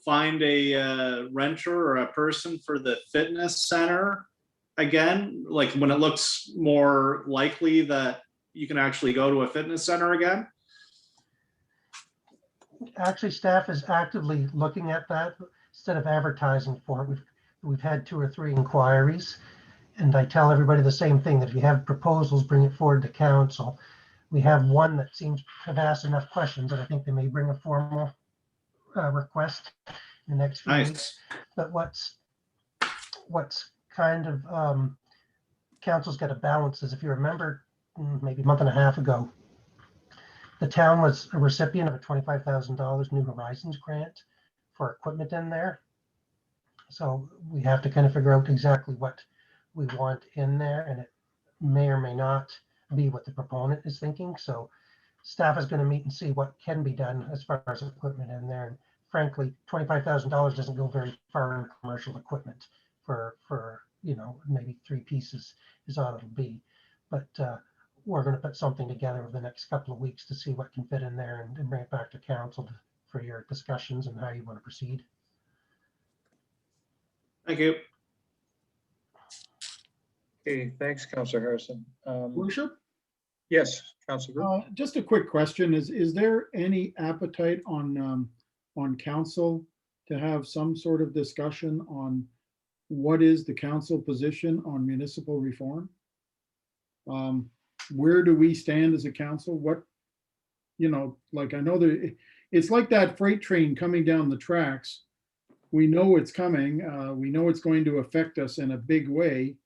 find a renter or a person for the fitness center again? Like when it looks more likely that you can actually go to a fitness center again? Actually, staff is actively looking at that instead of advertising for it. We've had 2 or 3 inquiries, and I tell everybody the same thing, that if you have proposals, bring it forward to council. We have one that seems to have asked enough questions that I think they may bring a formal request in the next few weeks. Nice. But what's kind of council's got to balance is, if you remember, maybe a month and a half ago, the town was a recipient of a $25,000 New Horizons grant for equipment in there. So we have to kind of figure out exactly what we want in there, and it may or may not be what the proponent is thinking. So staff is going to meet and see what can be done as far as equipment in there. And frankly, $25,000 doesn't go very far in commercial equipment for you know, maybe 3 pieces is all it'll be. But we're going to put something together over the next couple of weeks to see what can fit in there, and bring it back to council for your discussions and how you want to proceed. Thank you. Okay, thanks, Councillor Harrison. Worship, Yes, Councillor Groot. just a quick question. Is there any appetite on council to have some sort of discussion on what is the council position on municipal reform? Where do we stand as a council? What, you know, like, I know that it's like that freight train coming down the tracks. We know it's coming. We know it's going to affect us in a big way.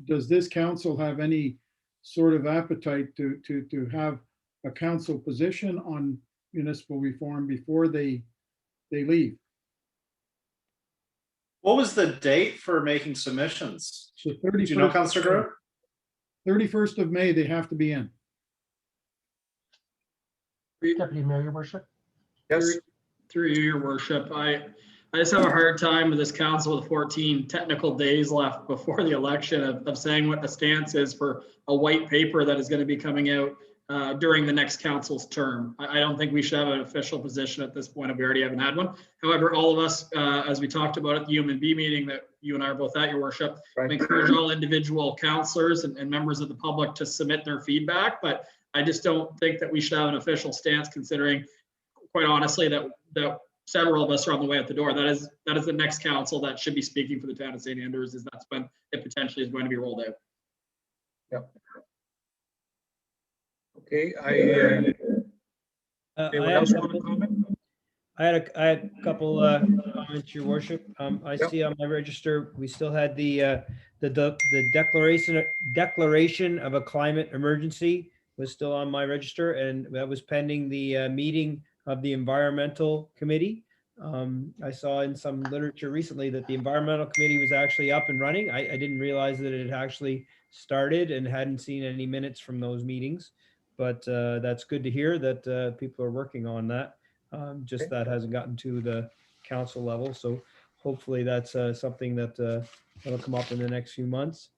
Does this council have any sort of appetite to have a council position on municipal reform before they leave? What was the date for making submissions? So Do you know, Councillor Groot? 31st of May, they have to be in. Deputy Mayor, your worship. Yes, Through you, your worship, I just have a hard time with this council with 14 technical days left before the election of saying what the stance is for a white paper that is going to be coming out during the next council's term. I don't think we should have an official position at this point if we already haven't had one. However, all of us, as we talked about at the UMB meeting that you and I are both at, your worship, right. I encourage all individual councilors and members of the public to submit their feedback, but I just don't think that we should have an official stance, considering, quite honestly, that several of us are on the way out the door. That is the next council that should be speaking for the town of St. Andrews, is that's when it potentially is going to be rolled out. Yep. Okay, anyone I else had want to comment? I had a couple comments, your worship. I Yep. see on my register, we still had the declaration of a climate emergency was still on my register, and that was pending the meeting of the environmental committee. I saw in some literature recently that the environmental committee was actually up and running. I didn't realize that it had actually started, and hadn't seen any minutes from those meetings, but that's good to hear that people are working on that. Just Okay. that hasn't gotten to the council level. So hopefully that's something that'll come up in the next few months.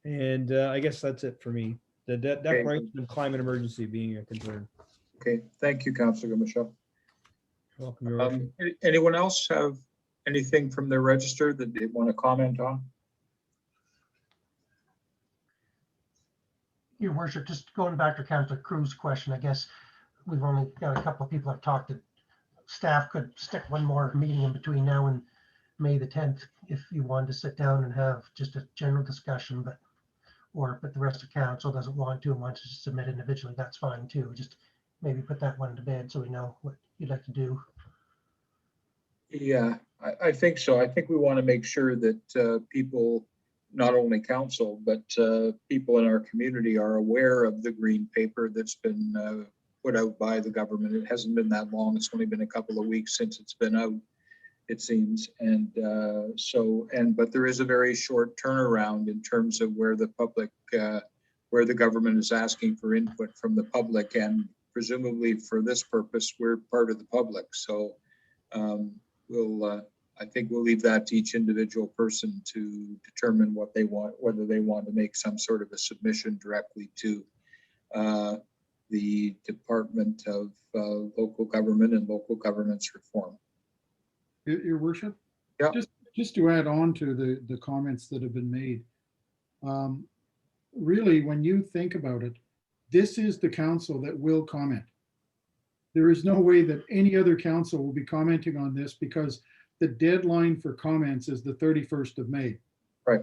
And I guess that's it for me. The declaration of climate emergency being a concern. Okay, thank you, Councillor Michelle. Welcome, Your Worship. Anyone else have anything from their register that they want to comment on? Your worship, just going back to Councilor Cruz's question, I guess we've only got a couple of people have talked that staff could stick one more meeting in between now and May the 10th, if you wanted to sit down and have just a general discussion, but the rest of council doesn't want to and wants to submit individually, that's fine too. Just maybe put that one to bed so we know what you'd like to do. Yeah, I think so. I think we want to make sure that people, not only council, but people in our community are aware of the green paper that's been put out by the government. It hasn't been that long. It's only been a couple of weeks since it's been out, it seems. And but there is a very short turnaround in terms of where the public, where the government is asking for input from the public. And presumably for this purpose, we're part of the public. So I think we'll leave that to each individual person to determine what they want, whether they want to make some sort of a submission directly to the Department of Local Government and Local Governance Reform. Your worship? Yeah. Just to add on to the comments that have been made. Really, when you think about it, this is the council that will comment. There is no way that any other council will be commenting on this because the deadline for comments is the 31st of May. Right.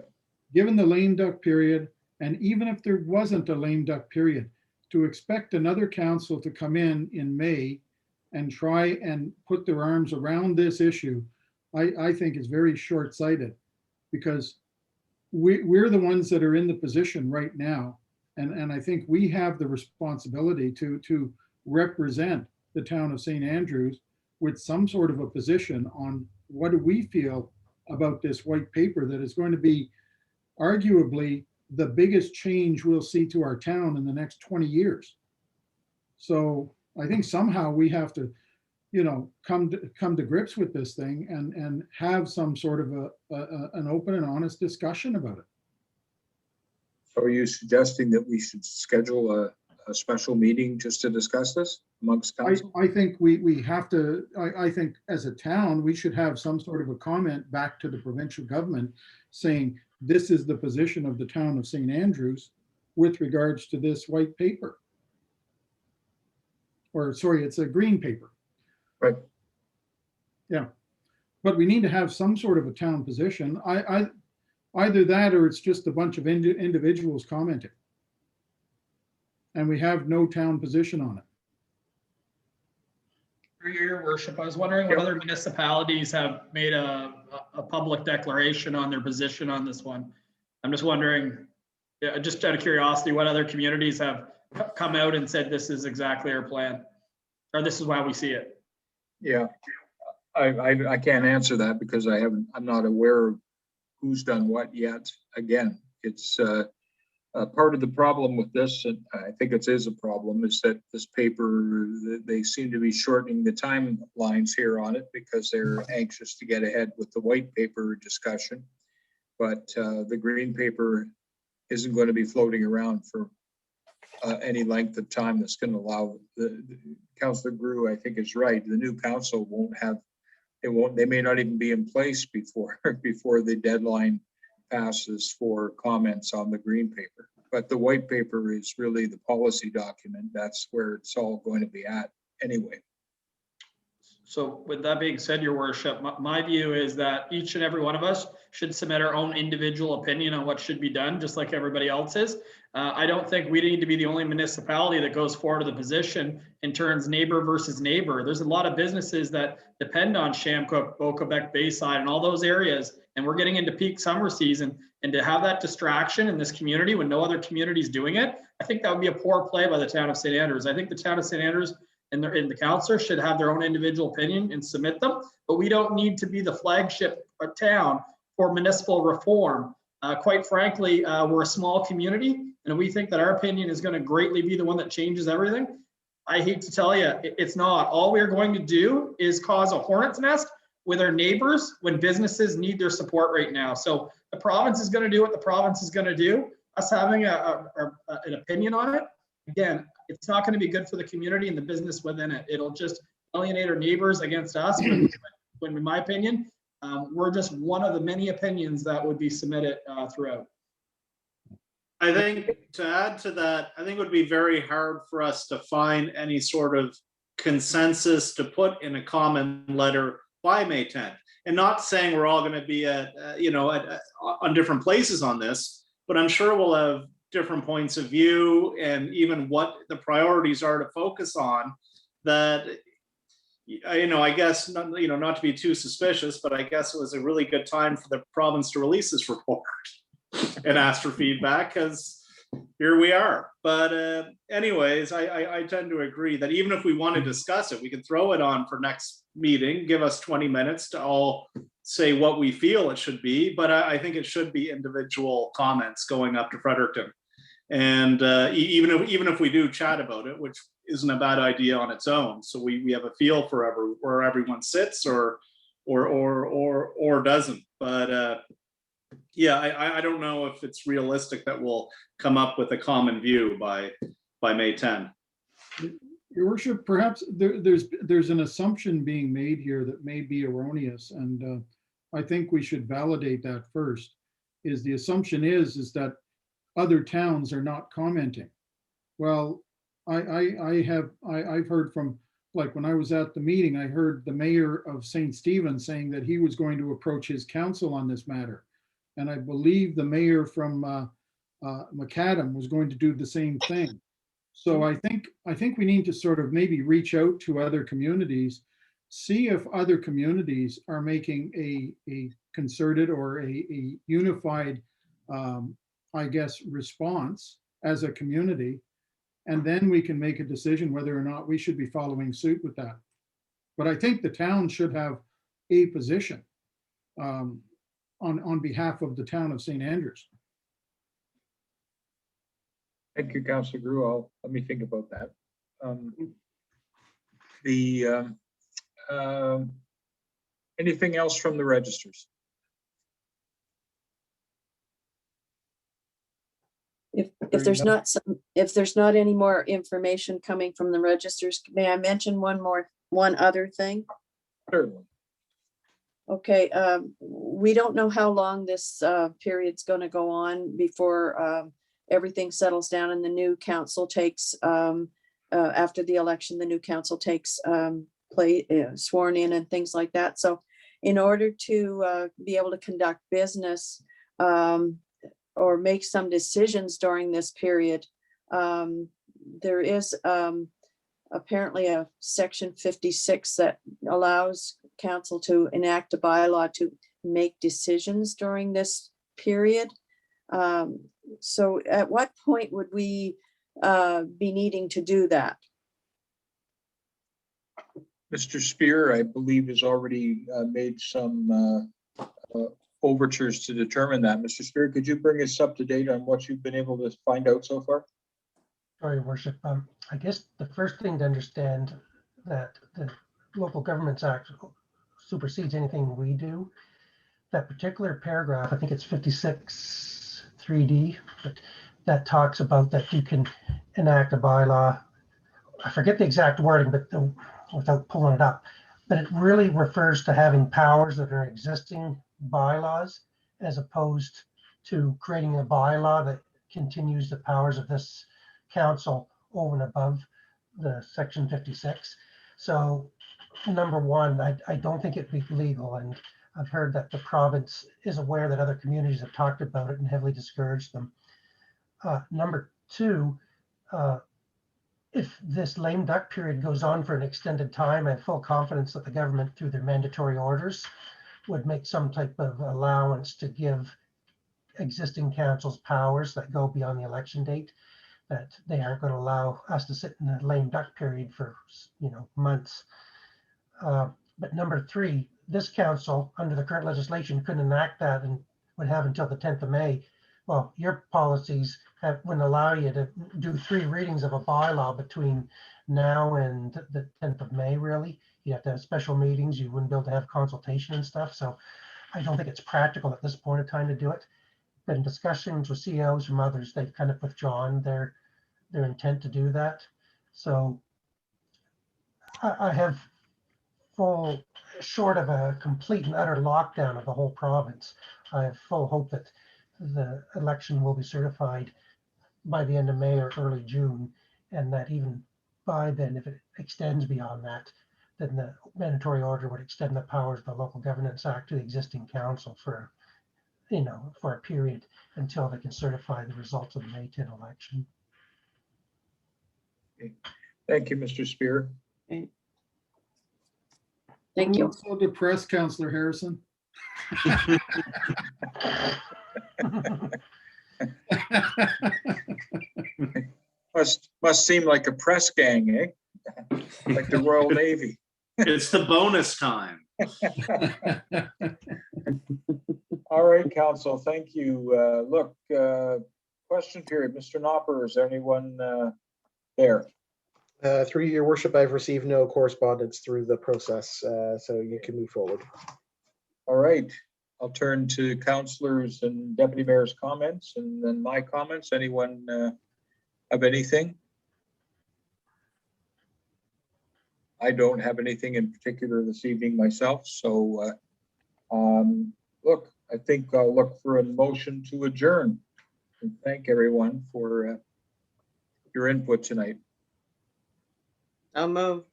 Given the lame duck period, and even if there wasn't a lame duck period, to expect another council to come in May and try and put their arms around this issue, I think is very short-sighted, because we're the ones that are in the position right now. And I think we have the responsibility to represent the town of St. Andrews with some sort of a position on what do we feel about this white paper that is going to be arguably the biggest change we'll see to our town in the next 20 years. So I think somehow we have to, come to grips with this thing and have some sort of an open and honest discussion about it. So are you suggesting that we should schedule a special meeting just to discuss this amongst council? I think we have to, I think as a town, we should have some sort of a comment back to the provincial government saying, this is the position of the town of St. Andrews with regards to this white paper. Or sorry, it's a green paper. Right. Yeah, but we need to have some sort of a town position. Either that or it's just a bunch of individuals commenting. And we have no town position on it. Through your worship, I was wondering what other municipalities have made a public declaration on their position on this one. I'm just wondering, just out of curiosity, what other communities have come out and said this is exactly our plan, or this is why we see it? Yeah, I can't answer that because I'm not aware of who's done what yet. Again, it's part of the problem with this, and I think it is a problem, is that this paper, they seem to be shortening the timelines here on it because they're anxious to get ahead with the white paper discussion. But the green paper isn't going to be floating around for any length of time that's going to allow Councillor Grew, I think, is right. The new council they may not even be in place before the deadline passes for comments on the green paper. But the white paper is really the policy document. That's where it's all going to be at anyway. So with that being said, your worship, my view is that each and every one of us should submit our own individual opinion on what should be done, just like everybody else is. I don't think we need to be the only municipality that goes forward to the position and turns neighbor versus neighbor. There's a lot of businesses that depend on Shamcook, Beau-Quebec, Bayside, and all those areas. And we're getting into peak summer season. And to have that distraction in this community when no other community is doing it, I think that would be a poor play by the town of St. Andrews. I think the town of St. Andrews and the councillors should have their own individual opinion and submit them. But we don't need to be the flagship town for municipal reform. Quite frankly, we're a small community, and we think that our opinion is going to greatly be the one that changes everything. I hate to tell you, it's not. All we're going to do is cause a hornet's nest with our neighbors when businesses need their support right now. So the province is going to do what the province is going to do. Us having an opinion on it, again, it's not going to be good for the community and the business within it. It'll just alienate our neighbors against us. When in my opinion, we're just one of the many opinions that would be submitted throughout. I think to add to that, I think it would be very hard for us to find any sort of consensus to put in a common letter by May 10th. And not saying we're all going to be on different places on this, but I'm sure we'll have different points of view and even what the priorities are to focus on. That, I guess, not to be too suspicious, but I guess it was a really good time for the province to release this report and ask for feedback, because here we are. But anyways, I tend to agree that even if we want to discuss it, we can throw it on for next meeting, give us 20 minutes to all say what we feel it should be. But I think it should be individual comments going up to Fredericton. And even if we do chat about it, which isn't a bad idea on its own, so we have a feel for where everyone sits or doesn't. But yeah, I don't know if it's realistic that we'll come up with a common view by May 10. Your worship, perhaps there's an assumption being made here that may be erroneous, and I think we should validate that first. The assumption is that other towns are not commenting. Well, I've heard from, like, when I was at the meeting, I heard the mayor of St. Stephen saying that he was going to approach his council on this matter. And I believe the mayor from Macadam was going to do the same thing. So I think we need to sort of maybe reach out to other communities, see if other communities are making a concerted or a unified, I guess, response as a community. And then we can make a decision whether or not we should be following suit with that. But I think the town should have a position on behalf of the town of St. Andrews. Thank you, Councillor Grew. Let me think about that. Anything else from the registers? If there's not any more information coming from the registers, may I mention one other thing? Certainly. Okay, we don't know how long this period's going to go on before everything settles down and the new council takes, after the election, the new council takes sworn in and things like that. So in order to be able to conduct business or make some decisions during this period, there is apparently a section 56 that allows council to enact a bylaw to make decisions during this period. So at what point would we be needing to do that? Mr. Spear, I believe, has already made some overtures to determine that. Mr. Spear, could you bring us up to date on what you've been able to find out so far? Sorry, Worship. I guess the first thing to understand that the Local Governments Act supersedes anything we do. That particular paragraph, I think it's 56 3D, but that talks about that you can enact a bylaw. I forget the exact wording, but without pulling it up, but it really refers to having powers that are existing bylaws, as opposed to creating a bylaw that continues the powers of this council over and above the section 56. So number one, I don't think it'd be legal, and I've heard that the province is aware that other communities have talked about it and heavily discouraged them. Number two, if this lame duck period goes on for an extended time, I have full confidence that the government, through their mandatory orders, would make some type of allowance to give existing councils powers that go beyond the election date, that they aren't going to allow us to sit in a lame duck period for, months. But number three, this council, under the current legislation, couldn't enact that and would have until the 10th of May. Well, your policies wouldn't allow you to do 3 readings of a bylaw between now and the 10th of May, really. You have to have special meetings. You wouldn't be able to have consultation and stuff. So I don't think it's practical at this point in time to do it. But in discussions with CEOs from others, they've kind of withdrawn their intent to do that. So I have full, short of a complete and utter lockdown of the whole province, I have full hope that the election will be certified by the end of May or early June, and that even by then, if it extends beyond that, then the mandatory order would extend the powers of the Local Governance Act to the existing council for, for a period until they can certify the results of the May 10 election. Thank you, Mr. Spear. Thank you. Don't look so depressed, Councillor Harrison. Must seem like a press gang, eh? Like the Royal Navy. It's the bonus time. All right, council, thank you. Look, question period. Mr. Nopper, is there anyone there? Through your worship, I've received no correspondence through the process, so you can move forward. All right, I'll turn to councillors and deputy mayor's comments and then my comments. Anyone have anything? I don't have anything in particular this evening myself, so look, I think I'll look for a motion to adjourn. And thank everyone for your input tonight. I'll move.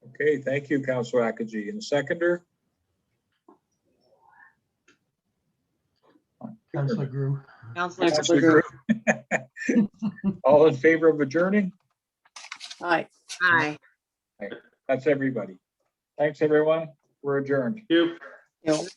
Okay, thank you, Councillor Akaji. And seconder? Councillor Grew. Councillor Grew. All in favor of adjourning? Aye. Aye. That's everybody. Thanks, everyone. We're adjourned. You. You. Right.